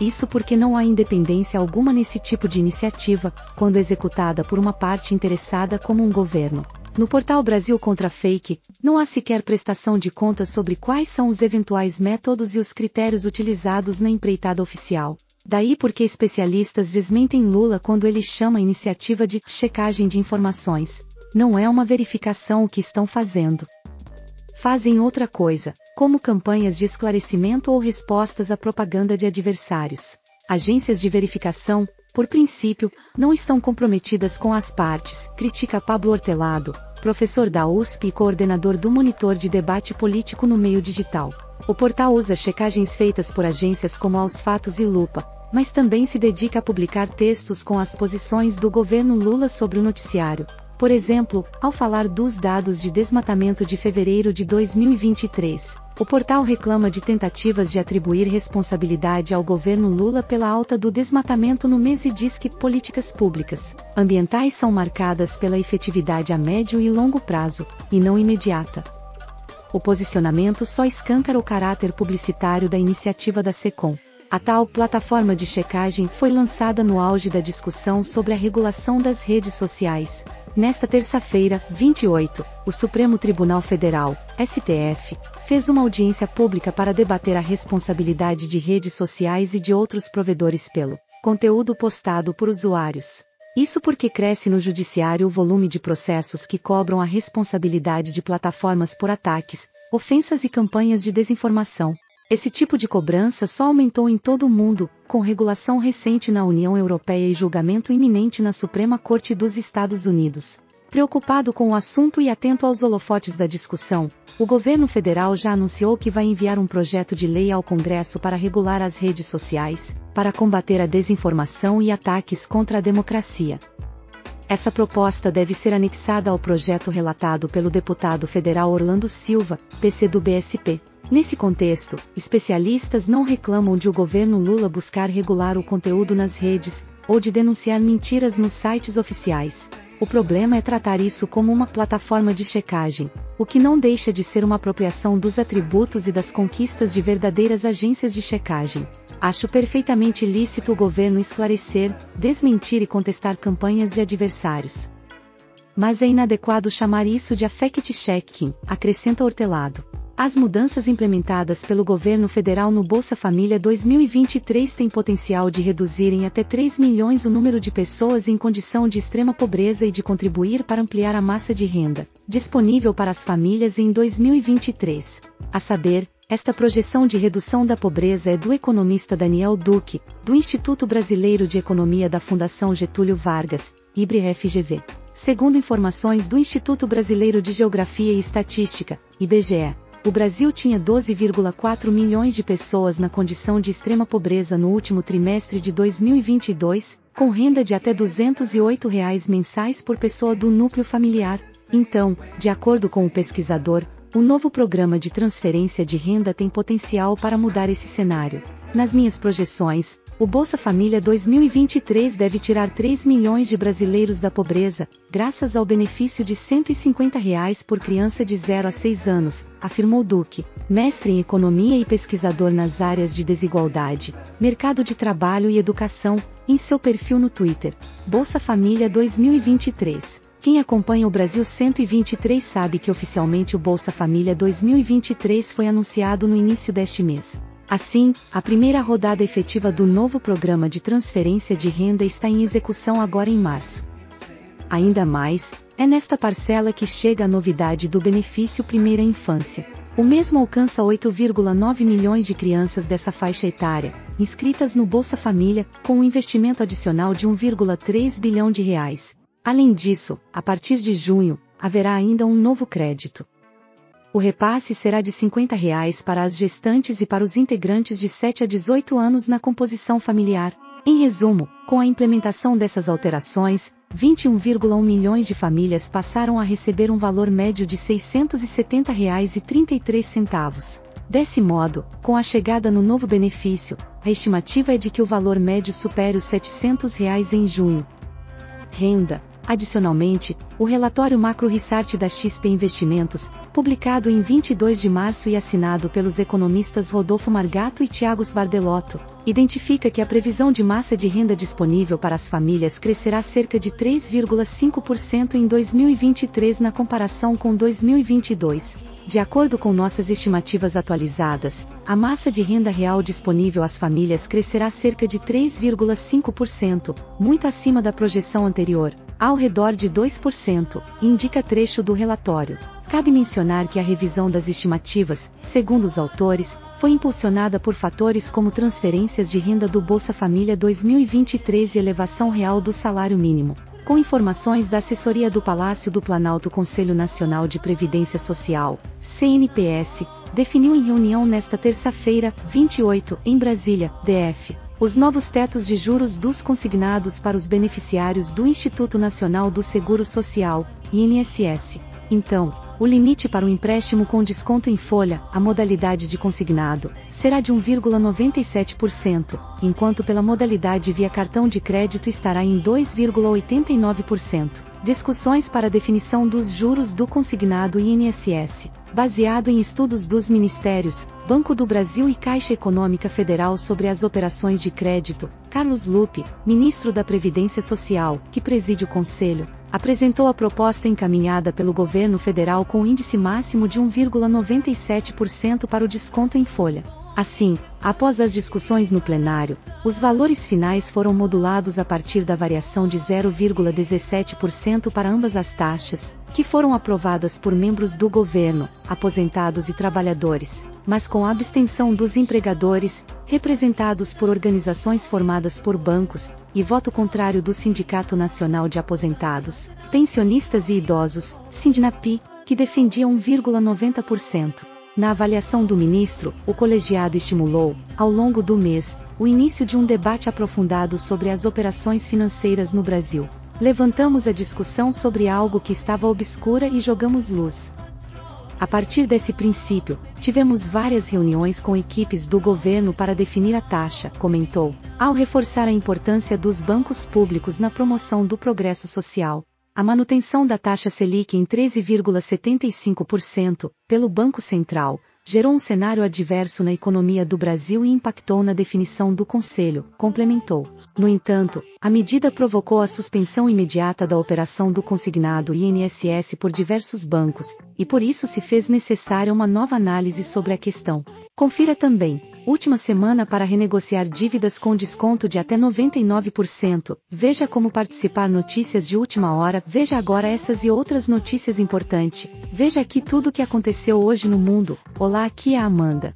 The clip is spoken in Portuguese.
Isso porque não há independência alguma nesse tipo de iniciativa, quando executada por uma parte interessada como um governo. No portal Brasil Contra Fake, não há sequer prestação de contas sobre quais são os eventuais métodos e os critérios utilizados na empreitada oficial. Daí porque especialistas desmentem Lula quando ele chama a iniciativa de checagem de informações. Não é uma verificação o que estão fazendo. Fazem outra coisa, como campanhas de esclarecimento ou respostas à propaganda de adversários. Agências de verificação, por princípio, não estão comprometidas com as partes, critica Pablo Hortelado, professor da USP e coordenador do Monitor de Debate Político no Meio Digital. O portal usa checagens feitas por agências como Aos Fatos e Lupa, mas também se dedica a publicar textos com as posições do governo Lula sobre o noticiário. Por exemplo, ao falar dos dados de desmatamento de fevereiro de 2023, o portal reclama de tentativas de atribuir responsabilidade ao governo Lula pela alta do desmatamento no mês e diz que políticas públicas ambientais são marcadas pela efetividade a médio e longo prazo, e não imediata. O posicionamento só escancara o caráter publicitário da iniciativa da SECOM. A tal plataforma de checagem foi lançada no auge da discussão sobre a regulação das redes sociais. Nesta terça-feira, 28, o Supremo Tribunal Federal, STF, fez uma audiência pública para debater a responsabilidade de redes sociais e de outros provedores pelo conteúdo postado por usuários. Isso porque cresce no judiciário o volume de processos que cobram a responsabilidade de plataformas por ataques, ofensas e campanhas de desinformação. Esse tipo de cobrança só aumentou em todo o mundo, com regulação recente na União Europeia e julgamento iminente na Suprema Corte dos Estados Unidos. Preocupado com o assunto e atento aos holofotes da discussão, o governo federal já anunciou que vai enviar um projeto de lei ao Congresso para regular as redes sociais, para combater a desinformação e ataques contra a democracia. Essa proposta deve ser anexada ao projeto relatado pelo deputado federal Orlando Silva, PC do BSP. Nesse contexto, especialistas não reclamam de o governo Lula buscar regular o conteúdo nas redes, ou de denunciar mentiras nos sites oficiais. O problema é tratar isso como uma plataforma de checagem, o que não deixa de ser uma apropriação dos atributos e das conquistas de verdadeiras agências de checagem. Acho perfeitamente lícito o governo esclarecer, desmentir e contestar campanhas de adversários. Mas é inadequado chamar isso de fact-checking, acrescenta Hortelado. As mudanças implementadas pelo governo federal no Bolsa Família 2023 têm potencial de reduzir em até 3 milhões o número de pessoas em condição de extrema pobreza e de contribuir para ampliar a massa de renda disponível para as famílias em 2023. A saber, esta projeção de redução da pobreza é do economista Daniel Duque, do Instituto Brasileiro de Economia da Fundação Getúlio Vargas, IBRE-FGV. Segundo informações do Instituto Brasileiro de Geografia e Estatística, IBGE, o Brasil tinha 12,4 milhões de pessoas na condição de extrema pobreza no último trimestre de 2022, com renda de até R$ 208 mensais por pessoa do núcleo familiar. Então, de acordo com o pesquisador, o novo programa de transferência de renda tem potencial para mudar esse cenário. Nas minhas projeções, o Bolsa Família 2023 deve tirar 3 milhões de brasileiros da pobreza, graças ao benefício de R$ 150 por criança de 0 a 6 anos, afirmou Duque, mestre em economia e pesquisador nas áreas de desigualdade, mercado de trabalho e educação, em seu perfil no Twitter. Bolsa Família 2023. Quem acompanha o Brasil 123 sabe que oficialmente o Bolsa Família 2023 foi anunciado no início deste mês. Assim, a primeira rodada efetiva do novo programa de transferência de renda está em execução agora em março. Ainda mais, é nesta parcela que chega a novidade do benefício Primeira Infância. O mesmo alcança 8,9 milhões de crianças dessa faixa etária, inscritas no Bolsa Família, com um investimento adicional de 1,3 bilhão de reais. Além disso, a partir de junho, haverá ainda um novo crédito. O repasse será de R$ 50 para as gestantes e para os integrantes de 7 a 18 anos na composição familiar. Em resumo, com a implementação dessas alterações, 21,1 milhões de famílias passaram a receber um valor médio de R$ 670,33. Desse modo, com a chegada no novo benefício, a estimativa é de que o valor médio supere os R$ 700 em junho. Renda. Adicionalmente, o relatório Macro Research da XP Investimentos, publicado em 22 de março e assinado pelos economistas Rodolfo Margato e Thiago Svardelotto, identifica que a previsão de massa de renda disponível para as famílias crescerá cerca de 3,5% em 2023 na comparação com 2022. De acordo com nossas estimativas atualizadas, a massa de renda real disponível às famílias crescerá cerca de 3,5%, muito acima da projeção anterior, ao redor de 2%, indica trecho do relatório. Cabe mencionar que a revisão das estimativas, segundo os autores, foi impulsionada por fatores como transferências de renda do Bolsa Família 2023 e elevação real do salário mínimo. Com informações da assessoria do Palácio do Planalto, Conselho Nacional de Previdência Social, CNPS, definiu em reunião nesta terça-feira, 28, em Brasília, DF, os novos tetos de juros dos consignados para os beneficiários do Instituto Nacional do Seguro Social, INSS. Então, o limite para o empréstimo com desconto em folha, a modalidade de consignado, será de 1,97%, enquanto pela modalidade via cartão de crédito estará em 2,89%. Discussões para a definição dos juros do consignado INSS, baseado em estudos dos Ministérios, Banco do Brasil e Caixa Econômica Federal sobre as operações de crédito. Carlos Lupe, ministro da Previdência Social, que preside o Conselho, apresentou a proposta encaminhada pelo governo federal com índice máximo de 1,97% para o desconto em folha. Assim, após as discussões no plenário, os valores finais foram modulados a partir da variação de 0,17% para ambas as taxas, que foram aprovadas por membros do governo, aposentados e trabalhadores, mas com a abstenção dos empregadores, representados por organizações formadas por bancos, e voto contrário do Sindicato Nacional de Aposentados, Pensionistas e Idosos, Sindinap, que defendia 1,90%. Na avaliação do ministro, o colegiado estimulou, ao longo do mês, o início de um debate aprofundado sobre as operações financeiras no Brasil. Levantamos a discussão sobre algo que estava obscura e jogamos luz. A partir desse princípio, tivemos várias reuniões com equipes do governo para definir a taxa, comentou, ao reforçar a importância dos bancos públicos na promoção do progresso social. A manutenção da taxa Selic em 13,75%, pelo Banco Central, gerou um cenário adverso na economia do Brasil e impactou na definição do Conselho, complementou. No entanto, a medida provocou a suspensão imediata da operação do consignado INSS por diversos bancos, e por isso se fez necessária uma nova análise sobre a questão. Confira também, última semana para renegociar dívidas com desconto de até 99%. Veja como participar. Notícias de última hora. Veja agora essas e outras notícias importantes. Veja aqui tudo o que aconteceu hoje no mundo. Olá, aqui é a Amanda.